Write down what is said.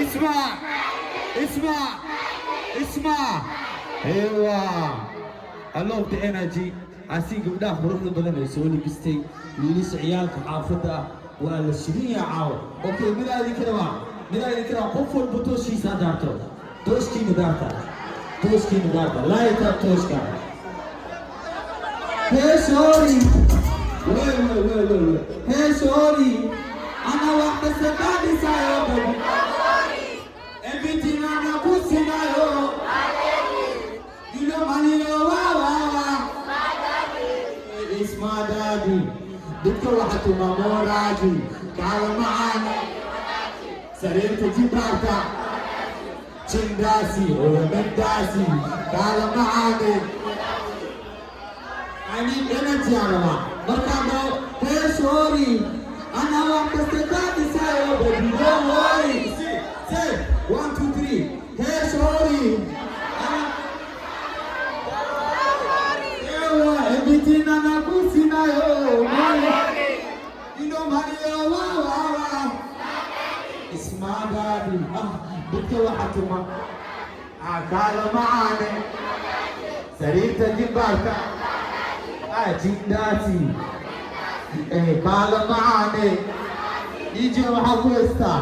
Isma. Ewa. I love the energy. I see gabdhaha quruxda badan ee soo ligistay wiilis ciyaalka xaafada waa la shiriya caaw. Okay, midaadi kara qof walba tooshiisa daarto. Tooskiina daarta. Laayta tooska. Hey sorry. Hey sorry. Ana waqti sabadi sayo baby. Everything I'm a pussy now. You know money no wow. It's my daddy. دكتور حتى ماموراجي قال معانا سريرة جبارتا شنداسي ومداسي قال معانا I need energy على ما مركبو hey sorry أنا وقت استقاطي سايو baby don't worry say 1 2 3 hey sorry everything I'm a pussy now. You know money, wow. It's my daddy. دكتور حتما قال معانا سريرة جبارتا جنداتي قال معانا يجي وحفوستا